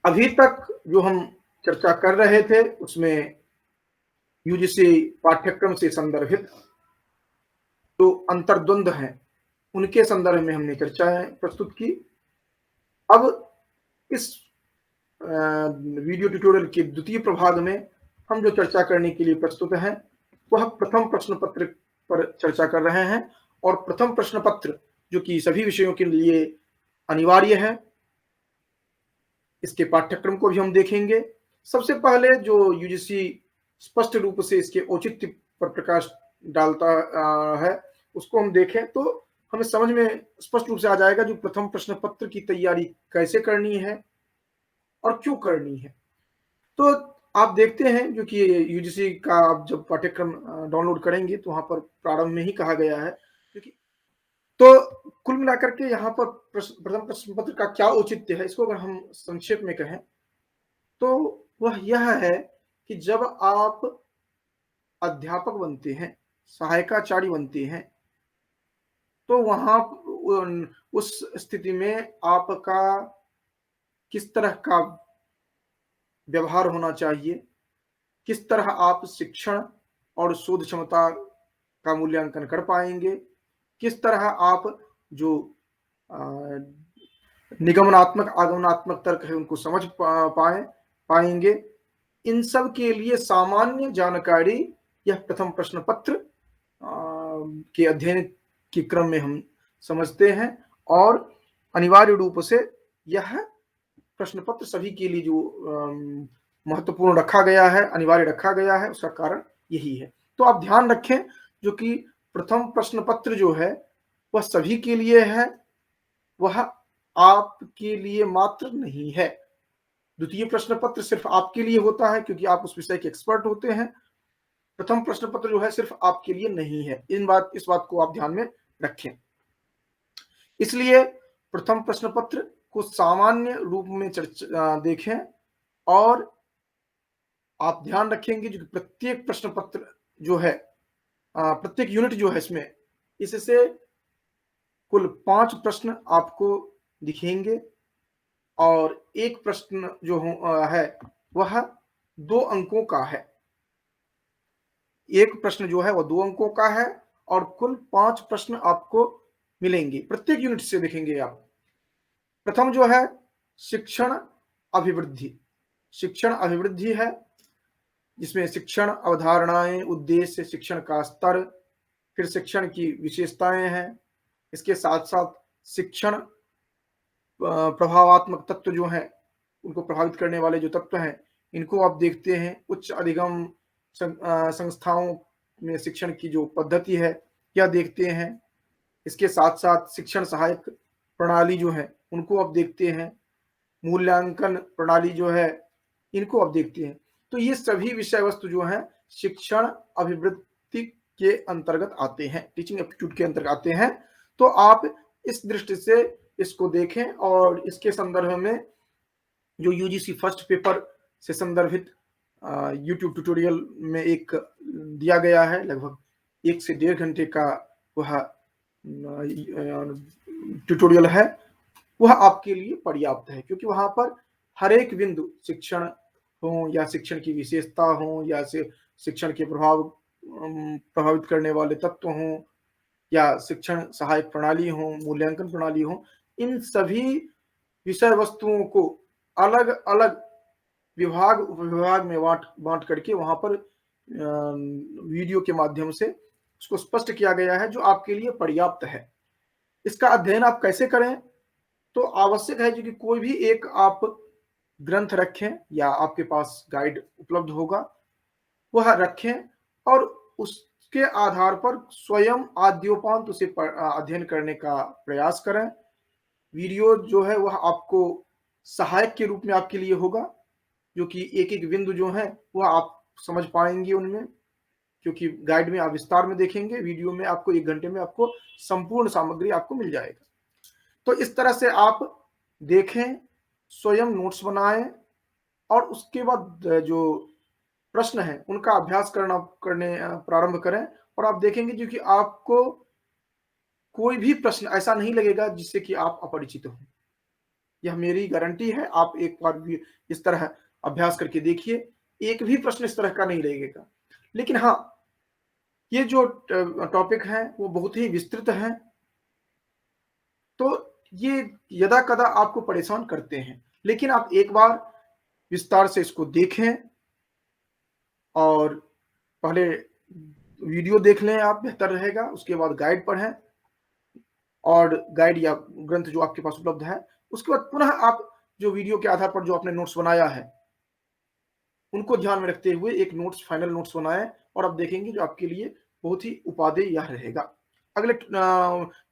अभी तक जो हम चर्चा कर रहे थे उसमें यूजीसी पाठ्यक्रम से संदर्भित जो अंतर्द्वंद हैं उनके संदर्भ में हमने चर्चाएं प्रस्तुत की। अब इस वीडियो ट्यूटोरियल के द्वितीय प्रभाग में हम जो चर्चा करने के लिए प्रस्तुत हैं वह प्रथम प्रश्न पत्र पर चर्चा कर रहे हैं। और प्रथम प्रश्न पत्र जो कि सभी विषयों के लिए अनिवार्य है, इसके पाठ्यक्रम को भी हम देखेंगे। सबसे पहले जो यूजीसी स्पष्ट रूप से इसके औचित्य पर प्रकाश डालता है उसको हम देखें तो हमें समझ में स्पष्ट रूप से आ जाएगा जो प्रथम प्रश्न पत्र की तैयारी कैसे करनी है और क्यों करनी है। तो आप देखते हैं जो कि यूजीसी का आप जब पाठ्यक्रम डाउनलोड करेंगे तो वहां पर प्रारंभ में ही कहा गया है, क्योंकि तो कुल मिलाकर के यहाँ पर प्रथम प्रश्न पत्र का क्या औचित्य है, इसको अगर हम संक्षेप में कहें तो वह यह है कि जब आप अध्यापक बनते हैं, सहायकाचार्य बनते हैं, तो वहां उस स्थिति में आपका किस तरह का व्यवहार होना चाहिए, किस तरह आप शिक्षण और शोध क्षमता का मूल्यांकन कर पाएंगे, किस तरह आप जो निगमनात्मक आगमनात्मक तर्क है उनको समझ पाएंगे, इन सब के लिए सामान्य जानकारी यह प्रथम प्रश्न पत्र के अध्ययन के क्रम में हम समझते हैं। और अनिवार्य रूप से यह प्रश्न पत्र सभी के लिए जो महत्वपूर्ण रखा गया है, अनिवार्य रखा गया है, उसका कारण यही है। तो आप ध्यान रखें जो कि प्रथम प्रश्न पत्र जो है वह सभी के लिए है, वह आपके लिए मात्र नहीं है। द्वितीय प्रश्न पत्र सिर्फ आपके लिए होता है क्योंकि आप उस विषय के एक्सपर्ट होते हैं। प्रथम प्रश्न पत्र जो है सिर्फ आपके लिए नहीं है। इस बात को आप ध्यान में रखें। इसलिए प्रथम प्रश्न पत्र को सामान्य रूप में देखें और आप ध्यान रखेंगे जो प्रत्येक प्रश्न पत्र जो है, प्रत्येक यूनिट जो है इसमें, इससे कुल 5 प्रश्न आपको दिखेंगे और एक प्रश्न जो है वह 2 अंकों का है। एक प्रश्न जो है वह 2 अंकों का है और कुल 5 प्रश्न आपको मिलेंगे, प्रत्येक यूनिट से देखेंगे आप। प्रथम जो है शिक्षण अभिवृद्धि, शिक्षण अभिवृद्धि है जिसमें शिक्षण अवधारणाएं, उद्देश्य, शिक्षण का स्तर, फिर शिक्षण की विशेषताएं हैं। इसके साथ साथ शिक्षण प्रभावात्मक तत्व जो हैं, उनको प्रभावित करने वाले जो तत्व हैं, इनको आप देखते हैं। उच्च अधिगम संस्थाओं में शिक्षण की जो पद्धति है क्या देखते हैं। इसके साथ साथ शिक्षण सहायक प्रणाली जो है उनको आप देखते हैं। मूल्यांकन प्रणाली जो है इनको आप देखते हैं। तो ये सभी विषय वस्तु जो है शिक्षण अभिवृद्धि के अंतर्गत आते हैं, टीचिंग एप्टीट्यूड के अंतर्गत आते हैं। तो आप इस दृष्टि से इसको देखें और इसके संदर्भ में जो यूजीसी फर्स्ट पेपर से संदर्भित यूट्यूब ट्यूटोरियल में एक दिया गया है, लगभग 1 से 1.5 घंटे का वह ट्यूटोरियल है, वह आपके लिए पर्याप्त है, क्योंकि वहां पर हर एक बिंदु, शिक्षण हो या शिक्षण की विशेषता हो या शिक्षण के प्रभावित करने वाले तत्व हों या शिक्षण सहायक प्रणाली हो, मूल्यांकन प्रणाली हो, इन सभी विषय वस्तुओं को अलग अलग विभाग उपविभाग में बांट करके वहां पर वीडियो के माध्यम से उसको स्पष्ट किया गया है जो आपके लिए पर्याप्त है। इसका अध्ययन आप कैसे करें, तो आवश्यक है कि कोई भी एक आप ग्रंथ रखें या आपके पास गाइड उपलब्ध होगा वह रखें और उसके आधार पर स्वयं आद्योपांत उसे अध्ययन करने का प्रयास करें। वीडियो जो है वह आपको सहायक के रूप में आपके लिए होगा, जो कि एक एक बिंदु जो है वह आप समझ पाएंगे उनमें, क्योंकि गाइड में आप विस्तार में देखेंगे, वीडियो में आपको 1 घंटे में आपको संपूर्ण सामग्री आपको मिल जाएगा। तो इस तरह से आप देखें, स्वयं नोट्स बनाएं और उसके बाद जो प्रश्न है उनका अभ्यास करने प्रारंभ करें और आप देखेंगे जो कि आपको कोई भी प्रश्न ऐसा नहीं लगेगा जिससे कि आप अपरिचित हो। यह मेरी गारंटी है। आप एक बार भी इस तरह अभ्यास करके देखिए, एक भी प्रश्न इस तरह का नहीं रहेगा। लेकिन हाँ, ये जो टॉपिक है वो बहुत ही विस्तृत है, तो ये यदा-कदा आपको परेशान करते हैं। लेकिन आप एक बार विस्तार से इसको देखें और पहले वीडियो देख लें आप, बेहतर रहेगा। उसके बाद गाइड पढ़ें और गाइड या ग्रंथ जो आपके पास उपलब्ध है, उसके बाद पुनः आप जो वीडियो के आधार पर जो आपने नोट्स बनाया है, उनको ध्यान में रखते हुए एक नोट्स, फाइनल नोट्स बनाएँ और आप देखेंगे जो आपके लिए बहुत ही उपादेय यह रहेगा। अगले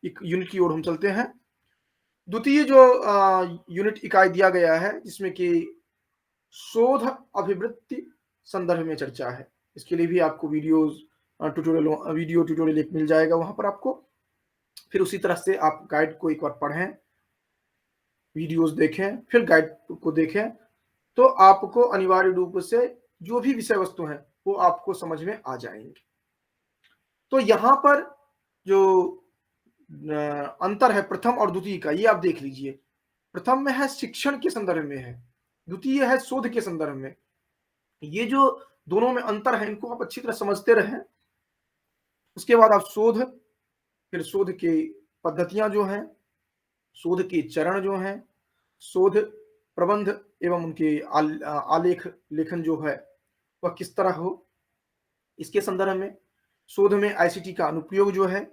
एक यूनिट की ओर हम चलते हैं। द्वितीय जो यूनिट इकाई दिया गया है, जिसमें कि शोध अभिवृत्ति संदर्भ में चर्चा है। इसके लिए भी आपको वीडियो ट्यूटोरियल एक मिल जाएगा वहाँ पर आपको। फिर उसी तरह से आप गाइड को एक बार पढ़ें, वीडियोज़ देखें, फिर गाइड को देखें, तो आपको अनिवार्य रूप से जो भी विषय वस्तु है, वो आपको समझ में आ जाएँगे। तो यहाँ पर जो अंतर है प्रथम और द्वितीय का, ये आप देख लीजिए। प्रथम में है शिक्षण के संदर्भ में है, द्वितीय है शोध के संदर्भ में। ये जो दोनों में अंतर है, इनको आप अच्छी तरह समझते रहें। उसके बाद आप शोध, फिर शोध की पद्धतियां जो हैं, शोध के चरण जो हैं, शोध प्रबंध एवं उनके आलेख लेखन जो है वह किस तरह हो, इसके संदर्भ में, शोध में आईसीटी का अनुप्रयोग जो है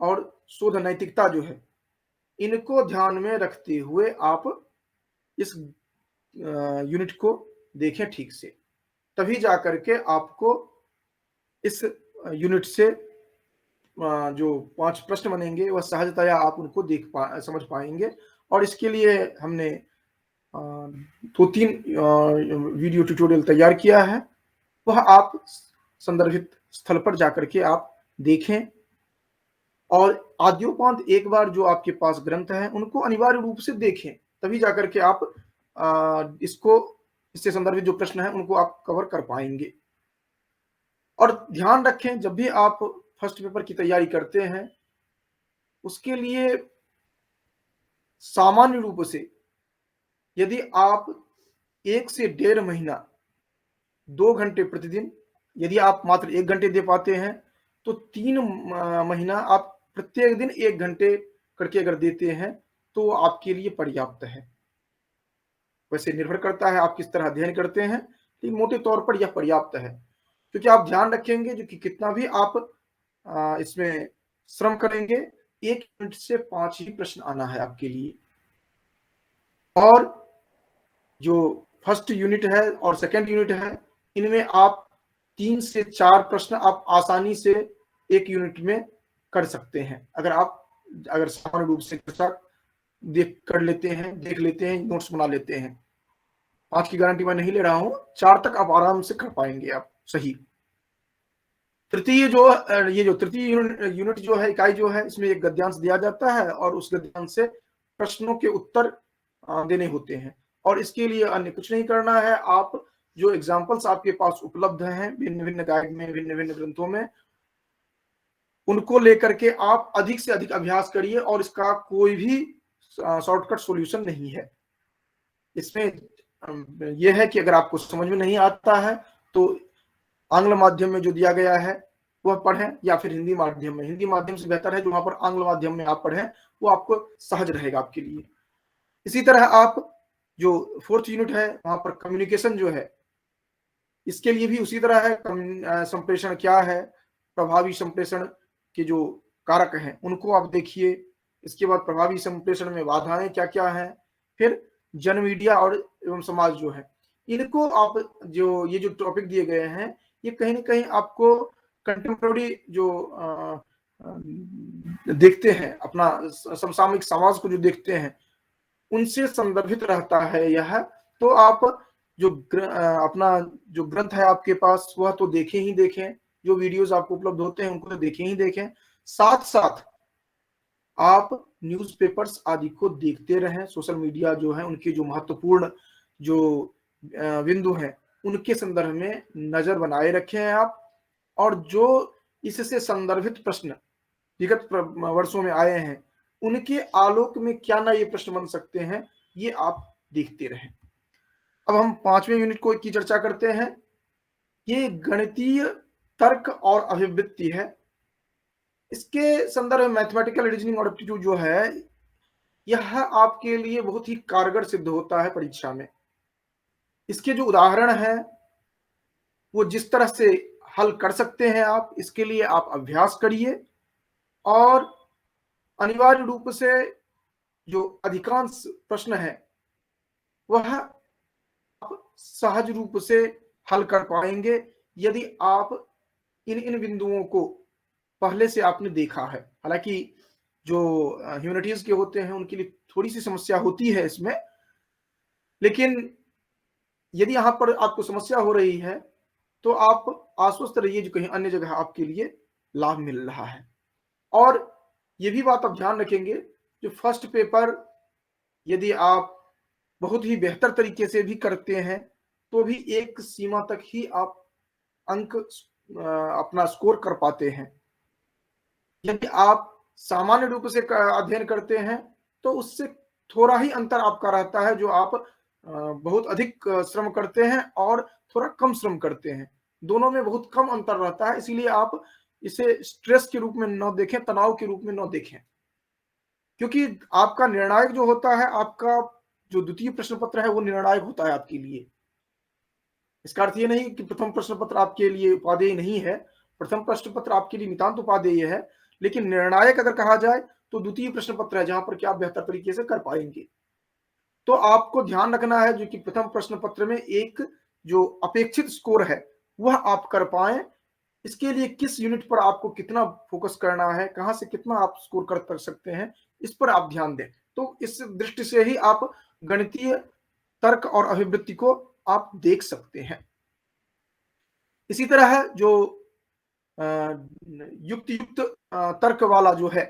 और शोध नैतिकता जो है, इनको ध्यान में रखते हुए आप इस यूनिट को देखें ठीक से, तभी जाकर के आपको इस यूनिट से जो 5 प्रश्न बनेंगे वह सहजतया आप उनको समझ पाएंगे। और इसके लिए हमने 2-3 वीडियो ट्यूटोरियल तैयार किया है, वह आप संदर्भित स्थल पर जाकर के आप देखें और आद्योपांत एक बार जो आपके पास ग्रंथ है उनको अनिवार्य रूप से देखें, तभी जाकर के आप इससे संदर्भित जो प्रश्न है उनको आप कवर कर पाएंगे। और ध्यान रखें, जब भी आप फर्स्ट पेपर की तैयारी करते हैं, उसके लिए सामान्य रूप से यदि आप 1 से 1.5 महीना 2 घंटे प्रतिदिन, यदि आप मात्र 1 घंटे दे पाते हैं, तो 3 महीना आप प्रत्येक दिन 1 घंटे करके अगर देते हैं, तो आपके लिए पर्याप्त है। वैसे निर्भर करता है आप किस तरह अध्ययन करते हैं, लेकिन मोटे तौर पर यह पर्याप्त है। क्योंकि आप ध्यान रखेंगे जो कि कितना भी आप इसमें श्रम करेंगे, 1 यूनिट से 5 ही प्रश्न आना है आपके लिए। और जो फर्स्ट यूनिट है और सेकंड यूनिट है, इनमें आप 3 से 4 प्रश्न आप आसानी से 1 यूनिट में कर सकते हैं। अगर सामान्य रूप से देख लेते हैं, नोट्स बना लेते हैं। 5 की गारंटी मैं नहीं ले रहा हूं, 4 तक आप आराम से कर पाएंगे आप सही। तृतीय जो ये जो तृतीय यूनिट जो है, इकाई जो है, इसमें एक गद्यांश दिया जाता है और उस गद्यांश से प्रश्नों के उत्तर देने होते हैं। और इसके लिए अन्य कुछ नहीं करना है, आप जो एग्जाम्पल्स आपके पास उपलब्ध हैं भिन्न भिन्न गाइड में, भिन्न भिन्न ग्रंथों में, उनको लेकर के आप अधिक से अधिक अभ्यास करिए। और इसका कोई भी शॉर्टकट सॉल्यूशन नहीं है। इसमें यह है कि अगर आपको समझ में नहीं आता है तो आंग्ल माध्यम में जो दिया गया है वह पढ़ें, या फिर हिंदी माध्यम से बेहतर है जो वहां पर आंग्ल माध्यम में आप पढ़ें, वो आपको सहज रहेगा आपके लिए। इसी तरह आप जो 4th यूनिट है, वहां पर कम्युनिकेशन जो है, इसके लिए भी उसी तरह है। संप्रेषण क्या है, प्रभावी संप्रेषण के जो कारक हैं उनको आप देखिए। इसके बाद प्रभावी संप्रेषण में बाधाएं क्या क्या हैं, फिर जन मीडिया और एवं समाज जो है, इनको आप ये जो टॉपिक दिए गए हैं, ये कहीं ना कहीं आपको कंटेम्प्रेरी जो देखते हैं, अपना समसामयिक समाज को जो देखते हैं, उनसे संदर्भित रहता है यह। तो आप जो अपना जो ग्रंथ है आपके पास, वह तो देखें ही देखें, जो वीडियोस आपको उपलब्ध होते हैं उनको तो देखें ही देखें, साथ साथ आप न्यूज़पेपर्स आदि को देखते रहें। सोशल मीडिया जो है, उनके जो महत्वपूर्ण जो बिंदु हैं, उनके संदर्भ में नजर बनाए रखें आप। और जो इससे संदर्भित प्रश्न विगत वर्षों में आए हैं, उनके आलोक में क्या नए प्रश्न बन सकते हैं, ये आप देखते रहें। अब हम 5वें यूनिट की चर्चा करते हैं। ये गणितीय तर्क और अभिवृत्ति है। इसके संदर्भ में मैथमेटिकल रीजनिंग और एप्टीट्यूड जो है, यह आपके लिए बहुत ही कारगर सिद्ध होता है परीक्षा में। इसके जो उदाहरण हैं, वो जिस तरह से हल कर सकते हैं आप, इसके लिए आप अभ्यास करिए और अनिवार्य रूप से जो अधिकांश प्रश्न है वह आप सहज रूप से हल कर पाएंगे यदि आप इन बिंदुओं को पहले से आपने देखा है। हालांकि जो ह्यूमैनिटीज के होते हैं उनके लिए थोड़ी सी समस्या होती है इसमें, लेकिन यदि यहां पर आपको समस्या हो रही है तो आप आश्वस्त रहिए, जो कहीं अन्य जगह आपके लिए लाभ मिल रहा है। और ये भी बात आप ध्यान रखेंगे, जो फर्स्ट पेपर यदि आप बहुत ही बेहतर तरीके से भी करते हैं तो भी एक सीमा तक ही आप अंक अपना स्कोर कर पाते हैं। यदि आप सामान्य रूप से अध्ययन करते हैं तो उससे थोड़ा ही अंतर आपका रहता है, जो आप बहुत अधिक श्रम करते हैं और थोड़ा कम श्रम करते हैं, दोनों में बहुत कम अंतर रहता है। इसीलिए आप इसे स्ट्रेस के रूप में न देखें, तनाव के रूप में न देखें, क्योंकि आपका निर्णायक जो होता है, आपका जो द्वितीय प्रश्न पत्र है वो निर्णायक होता है आपके लिए। इसका अर्थ ये नहीं कि प्रथम प्रश्न पत्र आपके लिए उपादेय नहीं है, प्रथम प्रश्न पत्र आपके लिए नितांत उपादेय है, लेकिन निर्णायक अगर कहा जाए तो द्वितीय प्रश्न पत्र है, जहां पर कि आप बेहतर तरीके से कर पाएंगे। तो आपको ध्यान रखना है जो कि प्रथम प्रश्न पत्र में एक जो अपेक्षित स्कोर है वह आप कर पाए। इसके लिए किस यूनिट पर आपको कितना फोकस करना है, कहां से कितना आप स्कोर कर सकते हैं, इस पर आप ध्यान दें। तो इस दृष्टि से ही आप गणितीय तर्क और अभिवृत्ति को आप देख सकते हैं। इसी तरह जो युक्त तर्क वाला जो है,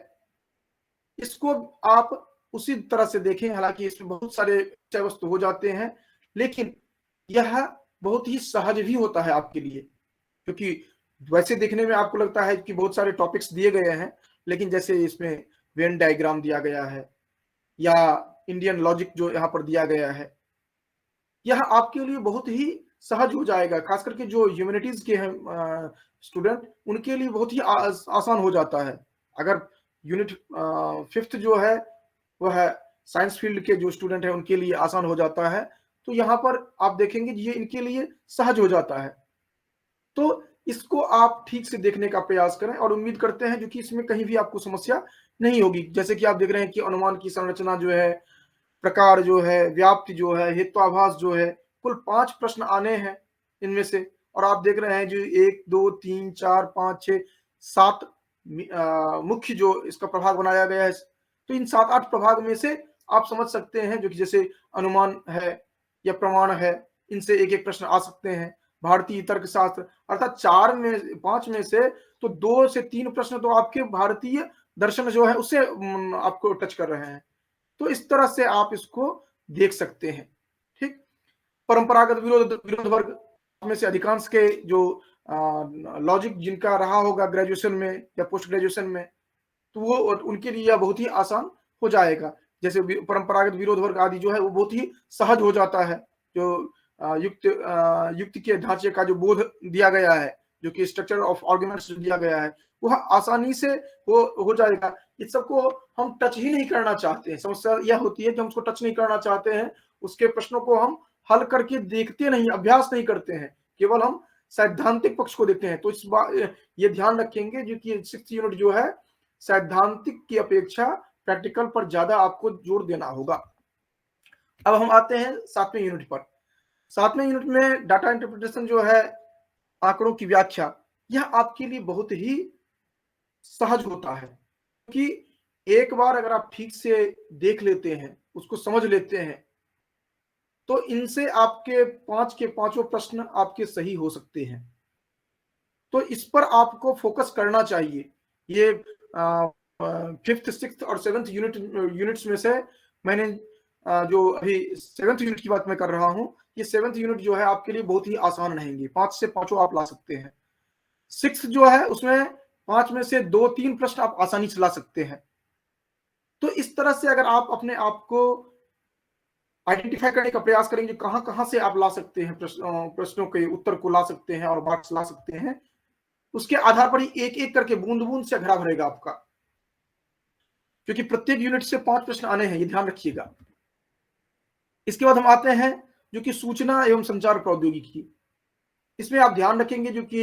इसको आप उसी तरह से देखें। हालांकि इसमें बहुत सारे विषय वस्तु हो जाते हैं, लेकिन यह बहुत ही सहज भी होता है आपके लिए, क्योंकि वैसे देखने में आपको लगता है कि बहुत सारे टॉपिक्स दिए गए हैं, लेकिन जैसे इसमें वेन डायग्राम दिया गया है या इंडियन लॉजिक जो यहाँ पर दिया गया है, यह आपके लिए बहुत ही सहज हो जाएगा। खास करके जो ह्यूमैनिटीज के हैं स्टूडेंट, उनके लिए बहुत ही आसान हो जाता है। अगर यूनिट 5th जो है वह साइंस फील्ड के जो स्टूडेंट है उनके लिए आसान हो जाता है, तो यहाँ पर आप देखेंगे ये इनके लिए सहज हो जाता है। तो इसको आप ठीक से देखने का प्रयास करें और उम्मीद करते हैं जो कि इसमें कहीं भी आपको समस्या नहीं होगी। जैसे कि आप देख रहे हैं कि अनुमान की संरचना जो है, प्रकार जो है, व्याप्ति जो है, हेत्वाभास जो है, कुल 5 प्रश्न आने हैं इनमें से। और आप देख रहे हैं जो 1 2 3 4 5 6 7 मुख्य जो इसका प्रभाग बनाया गया है। तो इन 7-8 प्रभाग में से आप समझ सकते हैं जो कि जैसे अनुमान है या प्रमाण है, इनसे एक एक प्रश्न आ सकते हैं। भारतीय तर्कशास्त्र, अर्थात 5 में से तो 2 से 3 प्रश्न तो आपके भारतीय दर्शन जो है उससे आपको टच कर रहे हैं। तो इस तरह से आप इसको देख सकते हैं। ठीक, परंपरागत विरोध वर्ग में से अधिकांश के जो लॉजिक जिनका रहा होगा ग्रेजुएशन में या पोस्ट ग्रेजुएशन में, तो वो उनके लिए बहुत ही आसान हो जाएगा। जैसे परंपरागत विरोध वर्ग आदि जो है वो बहुत ही सहज हो जाता है। जो युक्त के ढांचे का जो बोध दिया गया है, जो कि स्ट्रक्चर ऑफ आर्गुमेंट्स दिया गया है, वह आसानी से हो जाएगा। इस सबको हम टच ही नहीं करना चाहते हैं। समस्या यह होती है कि हम उसको टच नहीं करना चाहते हैं, उसके प्रश्नों को हम हल करके देखते नहीं, अभ्यास नहीं करते हैं, केवल हम सैद्धांतिक पक्ष को देखते हैं। तो इस बात ये ध्यान रखेंगे जो कि 6th यूनिट जो है, सैद्धांतिक की अपेक्षा प्रैक्टिकल पर ज्यादा आपको जोर देना होगा। अब हम आते हैं 7वें यूनिट पर। 7वें यूनिट में डाटा इंटरप्रिटेशन जो है, आंकड़ों की व्याख्या, यह आपके लिए बहुत ही सहज होता है, क्योंकि एक बार अगर आप ठीक से देख लेते हैं, उसको समझ लेते हैं, तो इनसे आपके 5 के 5 प्रश्न आपके सही हो सकते हैं। तो इस पर आपको फोकस करना चाहिए। ये 5th 6th और 7th यूनिट्स में से मैंने जो अभी 7th यूनिट की बात मैं कर रहा हूं, ये 7th यूनिट जो है आपके लिए बहुत ही आसान रहेंगे। 5 से 5 आप ला सकते हैं। 6th जो है उसमें 5 में से 2-3 प्रश्न आप आसानी से ला सकते हैं। तो इस तरह से अगर आप अपने आप को आइडेंटिफाई करने का प्रयास करेंगे, कहाँ-कहाँ से आप ला सकते हैं प्रश्नों के उत्तर को ला सकते हैं और मार्क्स ला सकते हैं, उसके आधार पर ही एक-एक करके बूँद-बूँद से घड़ा भरेगा आपका। क्योंकि प्रत्येक यूनिट से 5 प्रश्न आने हैं, ये ध्यान रखिएगा। इसके बाद हम आते हैं जो कि सूचना एवं संचार प्रौद्योगिकी। इसमें आप ध्यान रखेंगे जो कि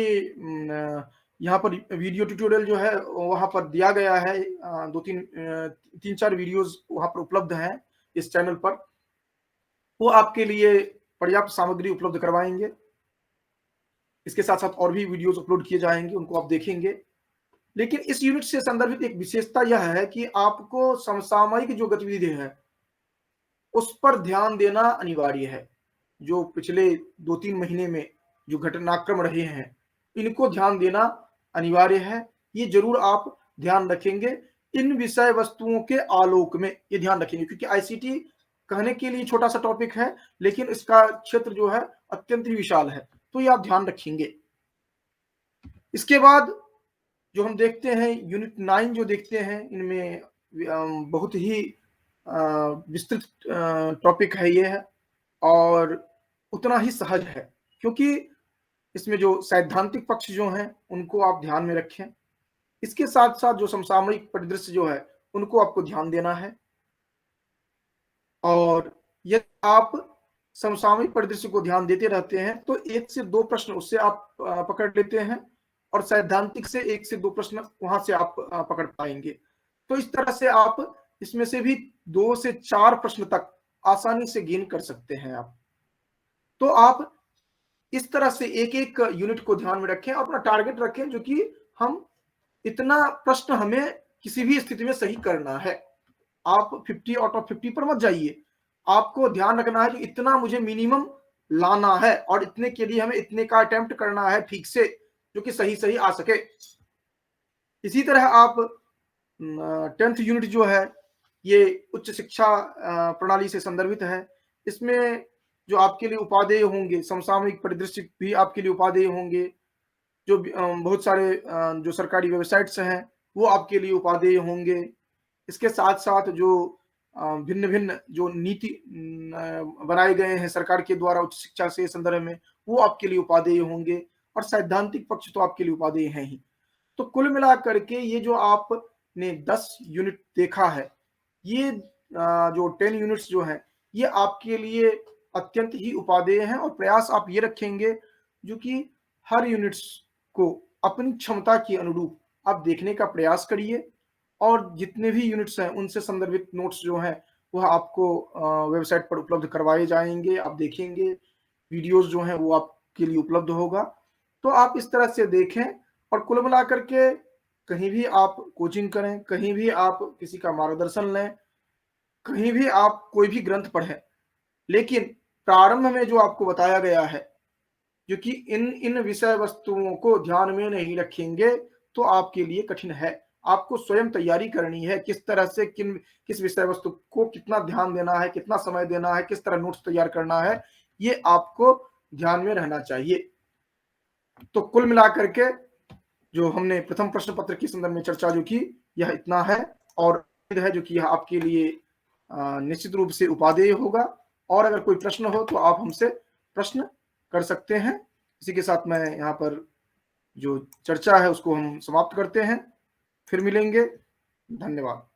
यहाँ पर वीडियो ट्यूटोरियल जो है वहाँ पर दिया गया है, 3-4 वीडियोज़ वहाँ पर उपलब्ध हैं इस चैनल पर। वो आपके लिए पर्याप्त सामग्री उपलब्ध करवाएँगे। इसके साथ-साथ और भी वीडियोज़ अपलोड किए जाएँगे, उनको आप देखेंगे। लेकिन इस यूनिट से संदर्भित एक विशेषता यह है कि आपको समसामयिक जो गतिविधि है, उस पर ध्यान देना अनिवार्य है। जो पिछले 2-3 महीने में जो घटनाक्रम रहे हैं, इनको ध्यान देना अनिवार्य है। ये ज़रूर आप ध्यान रखेंगे, इन विषय वस्तुओं के आलोक में ये ध्यान रखेंगे, क्योंकि आईसीटी कहने के लिए छोटा-सा टॉपिक है, लेकिन इसका क्षेत्र जो है अत्यंत ही विशाल है, तो ये आप ध्यान रखेंगे। इसके बाद जो हम देखते हैं यूनिट 9 जो देखते हैं, इनमें बहुत ही विस्तृत टॉपिक है ये है और उतना ही सहज है, क्योंकि इसमें जो सैद्धांतिक पक्ष जो हैं, उनको आप ध्यान में रखें। इसके साथ-साथ जो समसामयिक परिदृश्य जो है, उनको आपको ध्यान देना है और यदि आप समसामयिक परिदृश्य को ध्यान देते रहते हैं, तो 1 से 2 प्रश्न उससे आप पकड़ लेते हैं और सैद्धांतिक से 1 से 2 प्रश्न वहाँ से आप पकड़ पाएँगे। तो इस तरह से आप इसमें से भी 2 से 4 प्रश्न तक आसानी से गेन कर सकते हैं आप। तो आप इस तरह से एक-एक यूनिट को ध्यान में रखें और अपना टारगेट रखें जो कि हम इतना प्रश्न हमें किसी भी स्थिति में सही करना है। आप 50 आउट ऑफ 50 पर मत जाइए। आपको ध्यान रखना है कि इतना मुझे मिनिमम लाना है और इतने के लिए हमें इतने का अटेम्प्ट करना है ठीक से, जो कि सही-सही आ सके। इसी तरह आप 10th यूनिट जो है, ये उच्च शिक्षा प्रणाली से संदर्भित है। इसमें जो आपके लिए उपादेय होंगे, समसामयिक परिदृश्य भी आपके लिए उपादेय होंगे। जो बहुत सारे जो सरकारी वेबसाइट्स हैं, वो आपके लिए उपादेय होंगे। इसके साथ-साथ जो भिन्न-भिन्न जो नीति बनाए गए हैं सरकार के द्वारा उच्च शिक्षा से संदर्भ में, वो आपके लिए उपादेय होंगे और सैद्धांतिक पक्ष तो आपके लिए उपादेय हैं ही। तो कुल मिलाकर के ये जो आपने 10 यूनिट देखा है, ये जो 10 यूनिट्स जो हैं, ये आपके लिए अत्यंत ही उपादेय हैं और प्रयास आप ये रखेंगे जो कि हर यूनिट्स को अपनी क्षमता के अनुरूप आप देखने का प्रयास करिए और जितने भी यूनिट्स हैं, उनसे संदर्भित नोट्स जो हैं, वह आपको वेबसाइट पर उपलब्ध करवाए जाएँगे, आप देखेंगे। वीडियोज़ जो हैं, वो आपके लिए उपलब्ध होगा। तो आप इस तरह से देखें और कुल मिलाकर के कहीं भी आप कोचिंग करें, कहीं भी आप किसी का मार्गदर्शन लें, कहीं भी आप कोई भी ग्रंथ पढ़ें, लेकिन प्रारंभ में जो आपको बताया गया है, क्योंकि इन विषय वस्तुओं को ध्यान में नहीं रखेंगे, तो आपके लिए कठिन है। आपको स्वयं तैयारी करनी है, किस तरह से किस विषय वस्तु को कितना ध्यान देना है, कितना समय देना है, किस तरह नोट्स तैयार करना है, ये आपको ध्यान में रहना चाहिए। तो कुल मिलाकर के जो हमने प्रथम प्रश्न पत्र के संदर्भ में चर्चा जो की, यह इतना है और उम्मीद है जो कि यह आपके लिए निश्चित रूप से उपादेय होगा और अगर कोई प्रश्न हो तो आप हमसे प्रश्न कर सकते हैं। इसी के साथ मैं यहाँ पर जो चर्चा है उसको हम समाप्त करते हैं। फिर मिलेंगे। धन्यवाद।